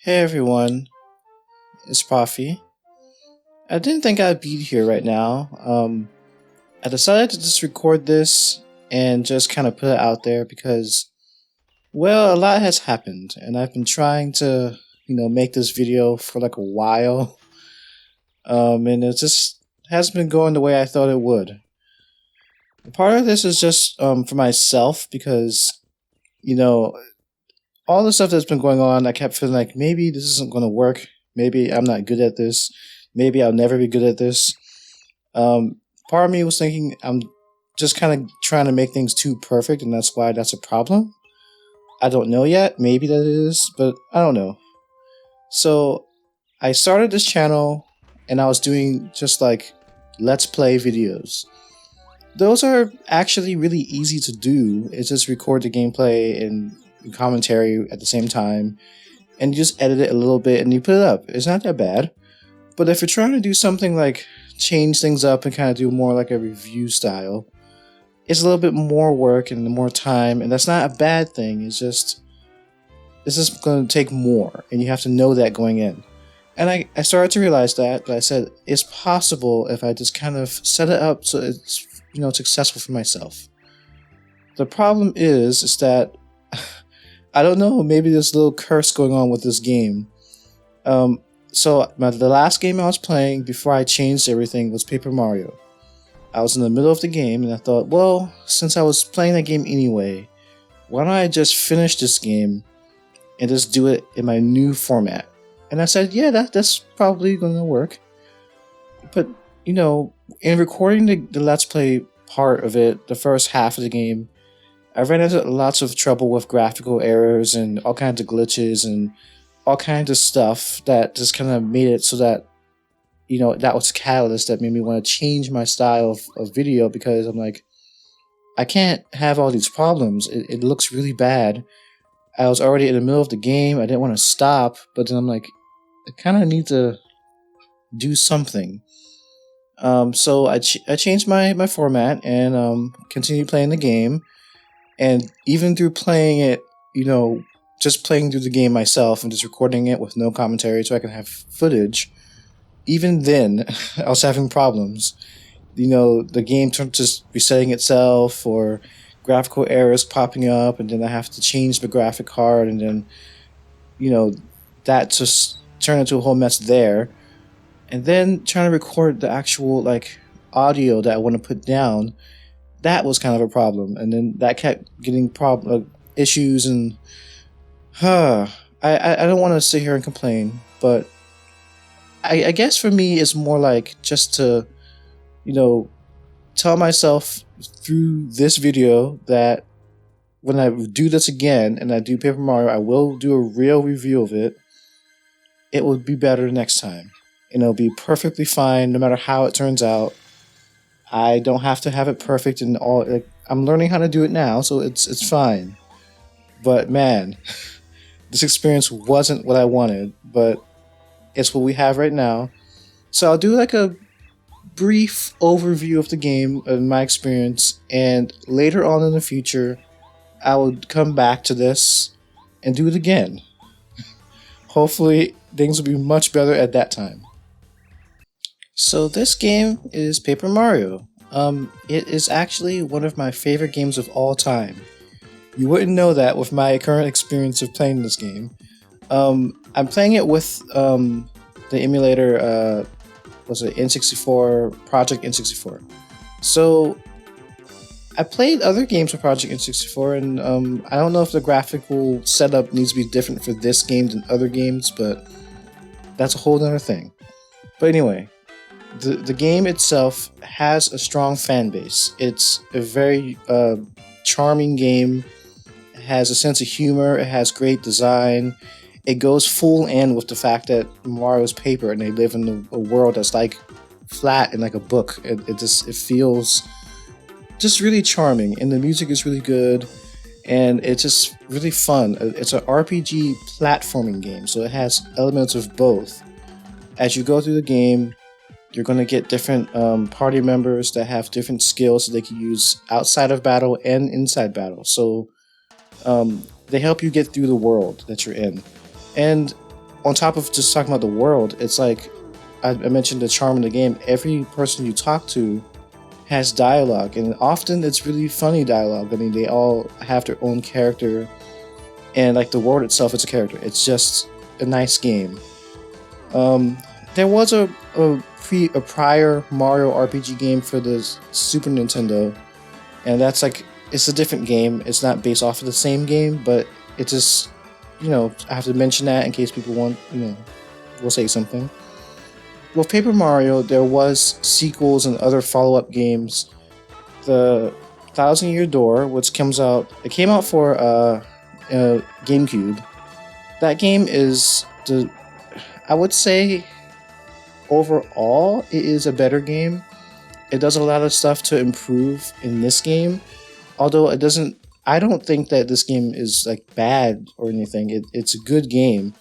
Hey everyone, it's Profi. I didn't think I'd be here right now. I decided to just record this and just kind of put it out there because, well, a lot has happened, and I've been trying to, make this video for like a while, and it just hasn't been going the way I thought it would. Part of this is just for myself because, you know, all the stuff that's been going on, I kept feeling like maybe this isn't going to work. Maybe I'm not good at this. Maybe I'll never be good at this. Part of me was thinking I'm just kind of trying to make things too perfect, and that's why that's a problem. I don't know yet. Maybe that is, but I don't know. So I started this channel, and I was doing just like let's play videos. Those are actually really easy to do. It's just record the gameplay and commentary at the same time, and you just edit it a little bit and you put it up. It's not that bad. But if you're trying to do something like change things up and kind of do more like a review style, it's a little bit more work and more time, and that's not a bad thing. It's just this is going to take more, and you have to know that going in. And I started to realize that, but I said it's possible if I just kind of set it up so it's successful for myself. The problem is that I don't know, maybe there's a little curse going on with this game. The last game I was playing before I changed everything was Paper Mario. I was in the middle of the game and I thought, well, since I was playing that game anyway, why don't I just finish this game and just do it in my new format? And I said, yeah, that's probably going to work. But, in recording the Let's Play part of it, the first half of the game, I ran into lots of trouble with graphical errors and all kinds of glitches and all kinds of stuff that just kind of made it so that, that was a catalyst that made me want to change my style of video, because I'm like, I can't have all these problems. It looks really bad. I was already in the middle of the game. I didn't want to stop, but then I'm like, I kind of need to do something. So I changed my format and continued playing the game. And even through playing it, just playing through the game myself and just recording it with no commentary so I can have footage, even then, I was having problems. The game just resetting itself or graphical errors popping up, and then I have to change the graphic card, and then, that just turned into a whole mess there. And then trying to record the actual, audio that I want to put down, that was kind of a problem. And then that kept getting issues, and I don't want to sit here and complain, but I guess for me it's more like just to, tell myself through this video that when I do this again and I do Paper Mario, I will do a real review of it. It will be better next time. And it'll be perfectly fine no matter how it turns out. I don't have to have it perfect and all. I'm learning how to do it now, so it's fine. But man, this experience wasn't what I wanted, but it's what we have right now. So I'll do a brief overview of the game and my experience, and later on in the future, I will come back to this and do it again. Hopefully, things will be much better at that time. So this game is Paper Mario. It is actually one of my favorite games of all time. You wouldn't know that with my current experience of playing this game. I'm playing it with the emulator, was it N64, Project N64. So I played other games with Project N64, and I don't know if the graphical setup needs to be different for this game than other games, but that's a whole other thing. But anyway, the game itself has a strong fan base. It's a very charming game. It has a sense of humor. It has great design. It goes full in with the fact that Mario's paper and they live in a world that's like flat and like a book. It feels just really charming, and the music is really good, and it's just really fun. It's an RPG platforming game, so it has elements of both. As you go through the game, you're going to get different party members that have different skills that they can use outside of battle and inside battle. So they help you get through the world that you're in. And on top of just talking about the world, it's like I mentioned the charm of the game. Every person you talk to has dialogue, and often it's really funny dialogue. I mean, they all have their own character, and like the world itself is a character. It's just a nice game. Um, there was a prior Mario RPG game for the Super Nintendo, and that's like it's a different game. It's not based off of the same game, but it just I have to mention that in case people want will say something. With Paper Mario, there was sequels and other follow-up games. The Thousand Year Door, which it came out for GameCube. That game is I would say overall it is a better game. It does a lot of stuff to improve in this game, although it doesn't. I don't think that this game is like bad or anything. It's a good game.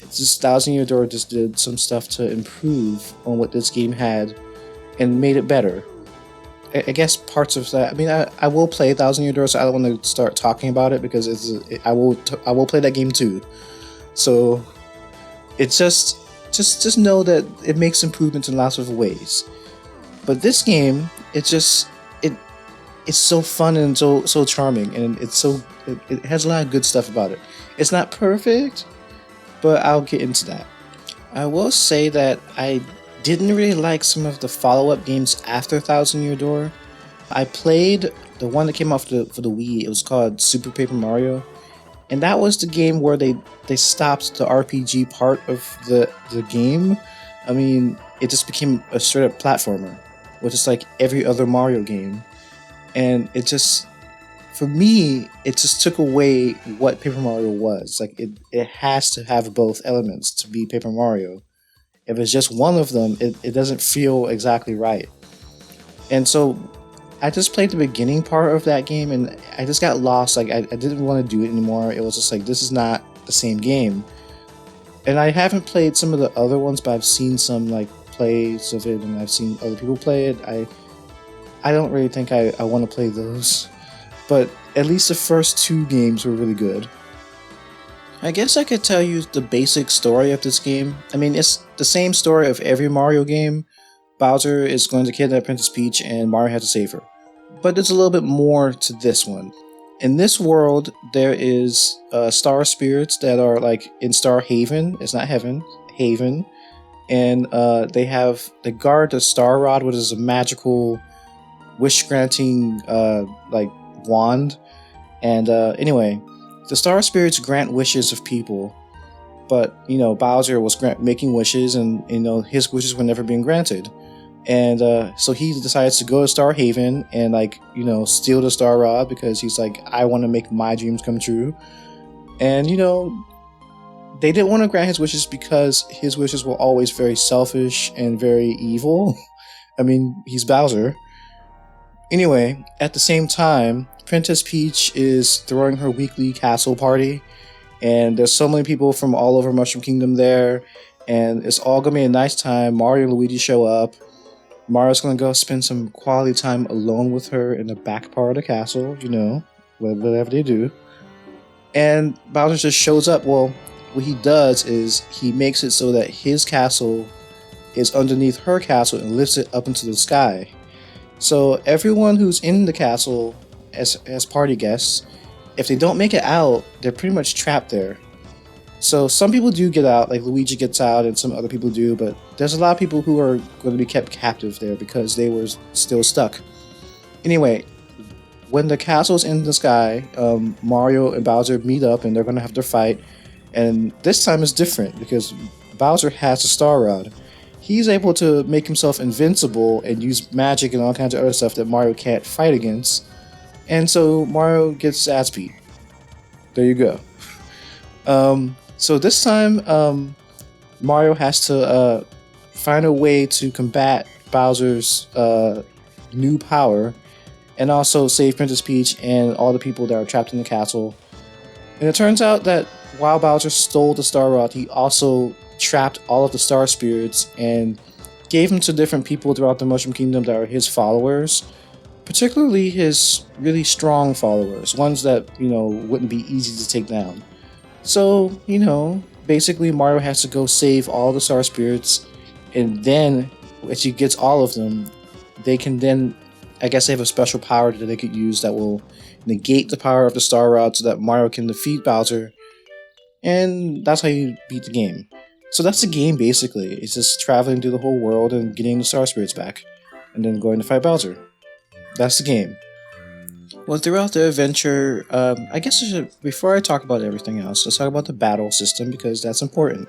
It's just Thousand Year Door just did some stuff to improve on what this game had and made it better. I guess parts of that. I mean, I will play Thousand Year Door, so I don't want to start talking about it because I will play that game too. So it's just know that it makes improvements in lots of ways. But this game, it's so fun and so charming, and it has a lot of good stuff about it. It's not perfect, but I'll get into that. I will say that I didn't really like some of the follow-up games after Thousand Year Door. I played the one that came out for the Wii. It was called Super Paper Mario, and that was the game where they stopped the RPG part of the game. I mean, it just became a straight-up platformer, which is like every other Mario game. And it just, for me, it just took away what Paper Mario was. Like, it has to have both elements to be Paper Mario. If it's just one of them, it doesn't feel exactly right. And so, I just played the beginning part of that game, and I just got lost. Like, I didn't want to do it anymore. It was just like, this is not the same game. And I haven't played some of the other ones, but I've seen some, like, plays of it, and I've seen other people play it. I don't really think I want to play those, but at least the first two games were really good. I guess I could tell you the basic story of this game. I mean, it's the same story of every Mario game. Bowser is going to kidnap Princess Peach and Mario has to save her. But there's a little bit more to this one. In this world, there is star spirits that are like in Star Haven. It's not heaven, Haven. And they guard the Star Rod, which is a magical wish-granting like wand. And anyway, the star spirits grant wishes of people, but Bowser was making wishes, and his wishes were never being granted. And so he decides to go to Star Haven and steal the Star Rod because he's like, I want to make my dreams come true. And they didn't want to grant his wishes because his wishes were always very selfish and very evil. I mean, he's Bowser. Anyway, at the same time, Princess Peach is throwing her weekly castle party, and there's so many people from all over Mushroom Kingdom there, and it's all gonna be a nice time. Mario and Luigi show up. Mario's gonna go spend some quality time alone with her in the back part of the castle, whatever they do. And Bowser just shows up. Well, what he does is he makes it so that his castle is underneath her castle and lifts it up into the sky. So everyone who's in the castle as party guests, if they don't make it out, they're pretty much trapped there. So some people do get out, like Luigi gets out and some other people do, but there's a lot of people who are going to be kept captive there because they were still stuck. Anyway, when the castle's in the sky, Mario and Bowser meet up and they're going to have their fight. And this time is different because Bowser has a Star Rod. He's able to make himself invincible and use magic and all kinds of other stuff that Mario can't fight against. And so Mario gets ass beat. There you go. So this time, Mario has to find a way to combat Bowser's new power and also save Princess Peach and all the people that are trapped in the castle. And it turns out that while Bowser stole the Star Rod, he also trapped all of the star spirits and gave them to different people throughout the Mushroom Kingdom that are his followers, particularly his really strong followers, ones that wouldn't be easy to take down. So basically Mario has to go save all the star spirits, and then as he gets all of them, they can then, I guess they have a special power that they could use that will negate the power of the star rod so that Mario can defeat Bowser, and that's how you beat the game. So that's the game basically. It's just traveling through the whole world and getting the star spirits back, and then going to fight Bowser. That's the game. Well, throughout the adventure, I guess before I talk about everything else, let's talk about the battle system because that's important.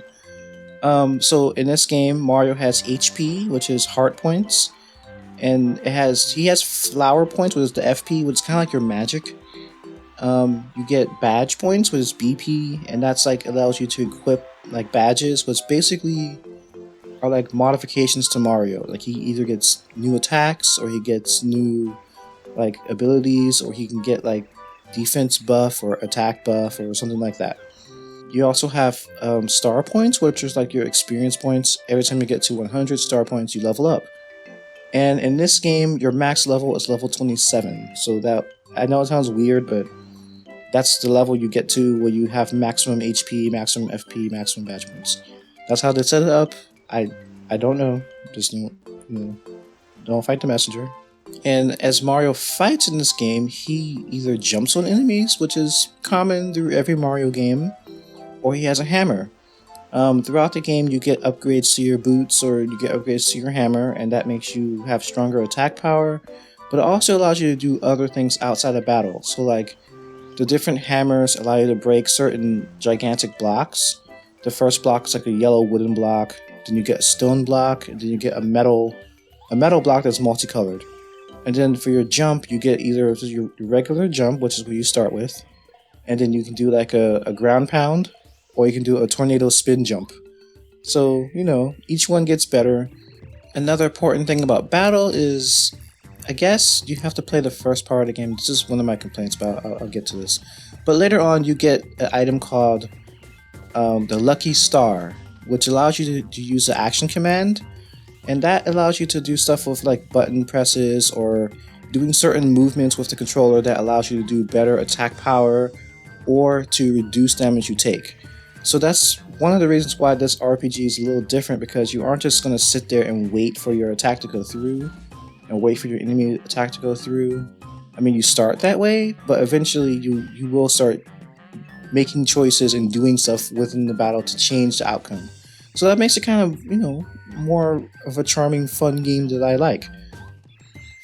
So in this game, Mario has HP, which is heart points, and he has flower points, which is the FP, which is kind of like your magic. You get badge points, which is BP, and that's like allows you to equip like badges, which basically are like modifications to Mario. Like he either gets new attacks or he gets new like abilities, or he can get like defense buff or attack buff or something like that. You also have star points, which is like your experience points. Every time you get to 100 star points, you level up. And in this game, your max level is level 27. So that, I know it sounds weird, but that's the level you get to where you have maximum HP, maximum FP, maximum badge points. That's how they set it up. I don't know. Just don't fight the messenger. And as Mario fights in this game, he either jumps on enemies, which is common through every Mario game, or he has a hammer. Throughout the game, you get upgrades to your boots or you get upgrades to your hammer, and that makes you have stronger attack power, but it also allows you to do other things outside of battle. So like, the different hammers allow you to break certain gigantic blocks. The first block is like a yellow wooden block, then you get a stone block, and then you get a metal block that's multicolored. And then for your jump, you get either your regular jump, which is what you start with, and then you can do like a ground pound, or you can do a tornado spin jump. So, each one gets better. Another important thing about battle is, I guess, you have to play the first part of the game. This is one of my complaints, but I'll get to this. But later on, you get an item called the Lucky Star, which allows you to use the action command. And that allows you to do stuff with like button presses or doing certain movements with the controller that allows you to do better attack power or to reduce damage you take. So that's one of the reasons why this RPG is a little different, because you aren't just going to sit there and wait for your attack to go through and wait for your enemy attack to go through. I mean, you start that way, but eventually you will start making choices and doing stuff within the battle to change the outcome. So that makes it kind of, more of a charming, fun game that I like.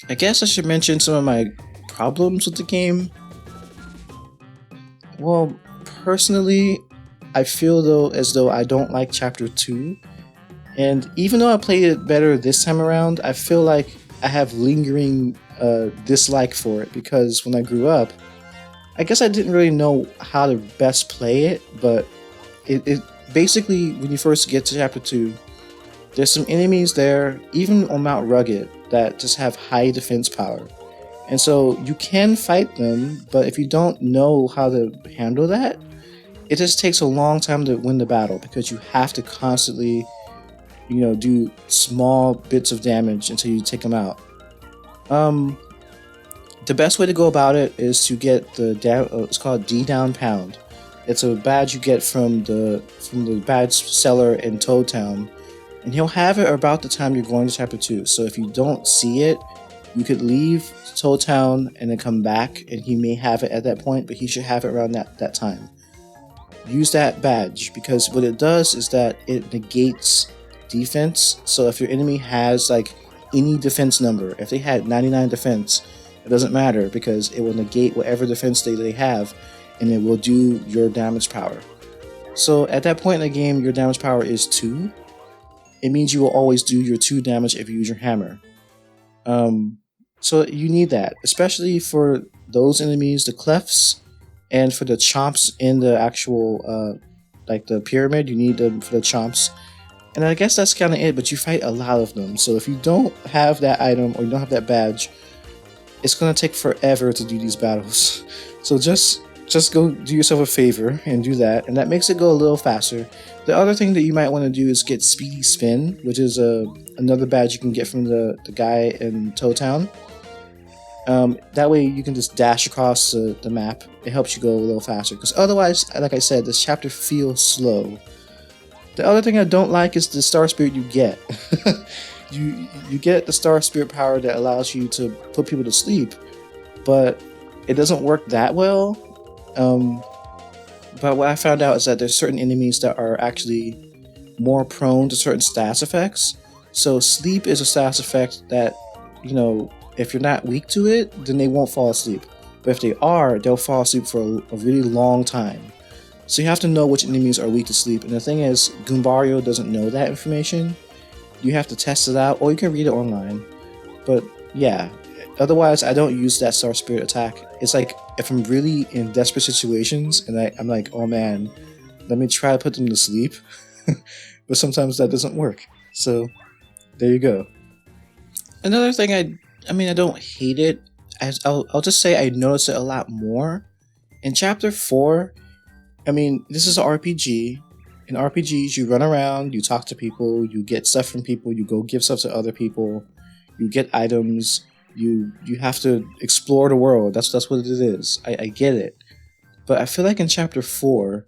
I guess I should mention some of my problems with the game. Well, personally, I feel as though I don't like Chapter 2. And even though I played it better this time around, I feel like I have lingering dislike for it, because when I grew up, I guess I didn't really know how to best play it, but it basically, when you first get to Chapter 2, there's some enemies there, even on Mount Rugged, that just have high defense power. And so you can fight them, but if you don't know how to handle that, it just takes a long time to win the battle, because you have to constantly, do small bits of damage until you take them out. The best way to go about it is to get it's called D Down Pound. It's a badge you get from the badge seller in Toad Town, and he'll have it about the time you're going to Chapter 2. So if you don't see it, you could leave Toad Town and then come back, and he may have it at that point, but he should have it around that time. Use that badge, because what it does is that it negates defense. So if your enemy has like any defense number, if they had 99 defense, it doesn't matter, because it will negate whatever defense they have, and it will do your damage power. So at that point in the game, your damage power is 2. It means you will always do your 2 damage if you use your hammer. So you need that, especially for those enemies, the clefts, and for the chomps in the actual, like the pyramid, you need them for the chomps. And I guess that's kind of it, but you fight a lot of them. So if you don't have that item or you don't have that badge, it's going to take forever to do these battles. So just go do yourself a favor and do that, and that makes it go a little faster. The other thing that you might want to do is get Speedy Spin, which is another badge you can get from the guy in Toad Town. That way you can just dash across the map. It helps you go a little faster, because otherwise, like I said, this chapter feels slow. The other thing I don't like is the star spirit you get. You get the star spirit power that allows you to put people to sleep, but it doesn't work that well. Um, but what I found out is that there's certain enemies that are actually more prone to certain stats effects. So sleep is a stats effect that, if you're not weak to it, then they won't fall asleep. But if they are, they'll fall asleep for a really long time. So you have to know which enemies are weak to sleep. And the thing is, Goombario doesn't know that information. You have to test it out, or you can read it online. But yeah, otherwise I don't use that Star Spirit attack. It's like if I'm really in desperate situations and I'm like, oh man, let me try to put them to sleep. But sometimes that doesn't work. So there you go. Another thing, I don't hate it. I'll just say I notice it a lot more. In Chapter 4, this is an RPG. In RPGs, you run around, you talk to people, you get stuff from people, you go give stuff to other people, you get items, you have to explore the world. That's what it is. I get it. But I feel like in Chapter 4,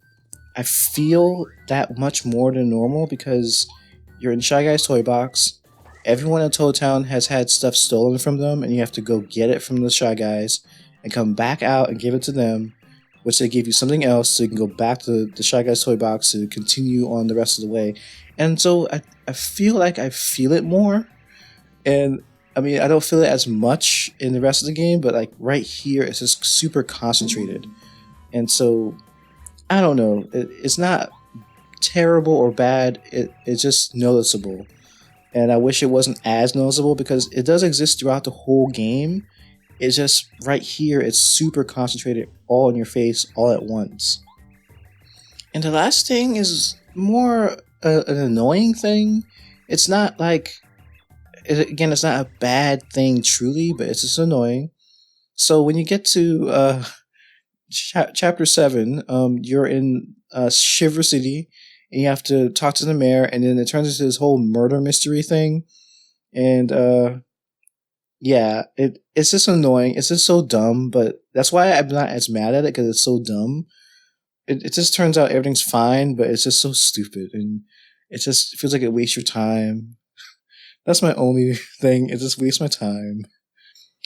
I feel that much more than normal because you're in Shy Guy's toy box. Everyone in Toad Town has had stuff stolen from them, and you have to go get it from the Shy Guys and come back out and give it to them, which they give you something else so you can go back to the Shy Guys toy box to continue on the rest of the way. And so I feel like I feel it more. And I don't feel it as much in the rest of the game, but like right here, it's just super concentrated. And so, I don't know, it's not terrible or bad, it's just noticeable. And I wish it wasn't as noticeable because it does exist throughout the whole game. It's just right here, it's super concentrated all in your face all at once. And the last thing is more an annoying thing. It's not like, again, it's not a bad thing truly, but it's just annoying. So when you get to Chapter 7, you're in Shiver City, and you have to talk to the mayor, and then it turns into this whole murder mystery thing. And yeah, it's just annoying. It's just so dumb, but that's why I'm not as mad at it, because it's so dumb. It just turns out everything's fine, but it's just so stupid, and it just feels like it wastes your time. That's my only thing. It just wastes my time.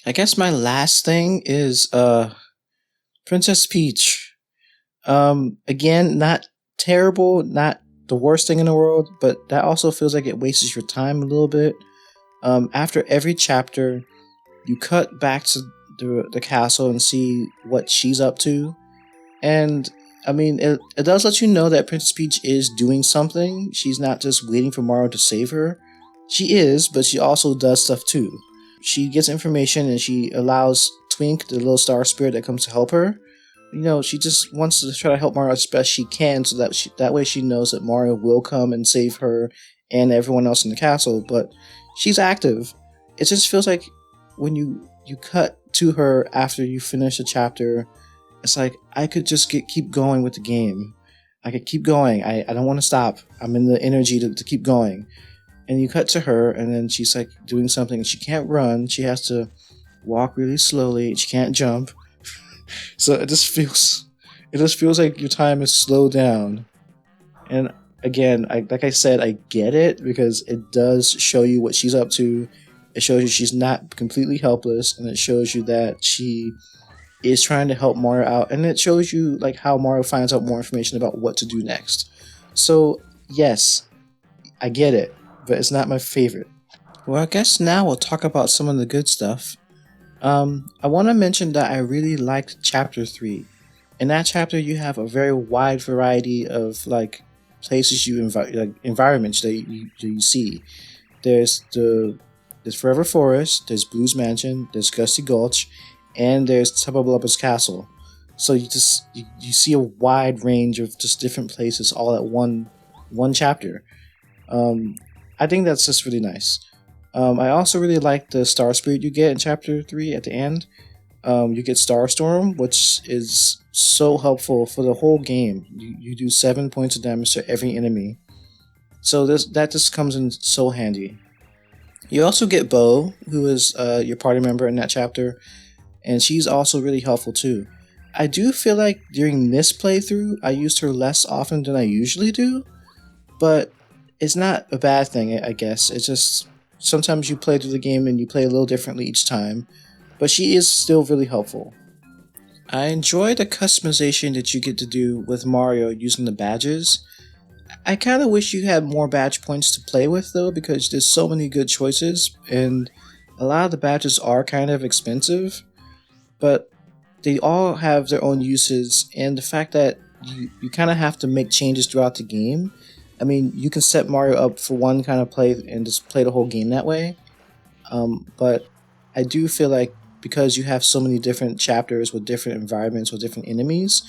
I guess my last thing is Princess Peach. Again, not terrible, not the worst thing in the world, but that also feels like it wastes your time a little bit. After every chapter, you cut back to the castle and see what she's up to. And it does let you know that Princess Peach is doing something. She's not just waiting for Mario to save her. She is, but she also does stuff too. She gets information and she allows Twink, the little star spirit that comes to help her. She just wants to try to help Mario as best she can, so that way she knows that Mario will come and save her and everyone else in the castle. But she's active. It just feels like when you cut to her after you finish a chapter, it's like I could just keep going with the game. I could keep going. I don't want to stop. I'm in the energy to keep going. And you cut to her, and then she's like doing something. She can't run. She has to walk really slowly. She can't jump. So it just feels like your time is slowed down. And again, like I said, I get it because it does show you what she's up to. It shows you she's not completely helpless, and it shows you that she is trying to help Mario out, and it shows you like how Mario finds out more information about what to do next. So yes, I get it, but it's not my favorite. Well, I guess now we'll talk about some of the good stuff. I want to mention that I really liked Chapter 3. In that chapter, you have a very wide variety of like places environments that you see. There's Forever Forest, there's Blue's Mansion, there's Gusty Gulch, and there's Tubba Castle. So you see a wide range of just different places all at one chapter. I think that's just really nice. I also really like the Star Spirit you get in Chapter 3 at the end. You get Starstorm, which is so helpful for the whole game. You do 7 points of damage to every enemy. So that just comes in so handy. You also get Bo, who is your party member in that chapter, and she's also really helpful too. I do feel like during this playthrough, I used her less often than I usually do. but it's not a bad thing, I guess. It's just sometimes you play through the game and you play a little differently each time, but she is still really helpful. I enjoy the customization that you get to do with Mario using the badges. I kind of wish you had more badge points to play with though, because there's so many good choices, and a lot of the badges are kind of expensive, but they all have their own uses, and the fact that you kind of have to make changes throughout the game. I mean, you can set Mario up for one kind of play and just play the whole game that way. But I do feel like because you have so many different chapters with different environments with different enemies,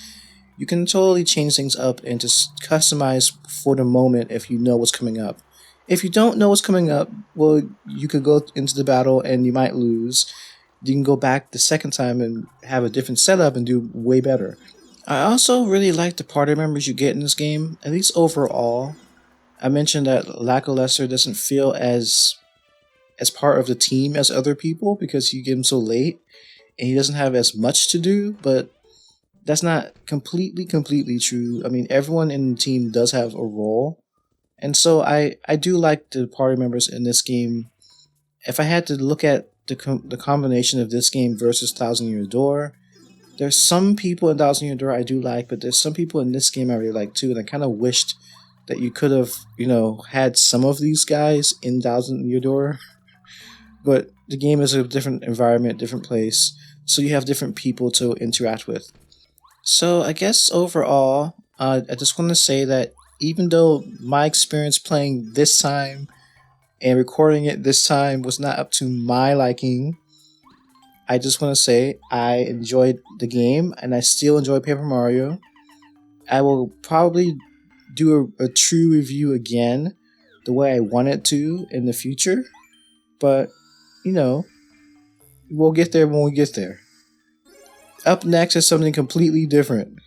you can totally change things up and just customize for the moment if you know what's coming up. If you don't know what's coming up, well, you could go into the battle and you might lose. You can go back the second time and have a different setup and do way better. I also really like the party members you get in this game, at least overall. I mentioned that Lackluster doesn't feel as part of the team as other people because you get him so late and he doesn't have as much to do, but that's not completely true. I mean, everyone in the team does have a role. And so I do like the party members in this game. If I had to look at the combination of this game versus Thousand Year Door, there's some people in Thousand Year Door I do like, but there's some people in this game I really like too, and I kind of wished that you could have, had some of these guys in Thousand Year Door. But the game is a different environment, different place, so you have different people to interact with. So I guess overall, I just want to say that even though my experience playing this time and recording it this time was not up to my liking, I just want to say I enjoyed the game and I still enjoy Paper Mario. I will probably do a true review again the way I want it to in the future, but you know, we'll get there when we get there. Up next is something completely different.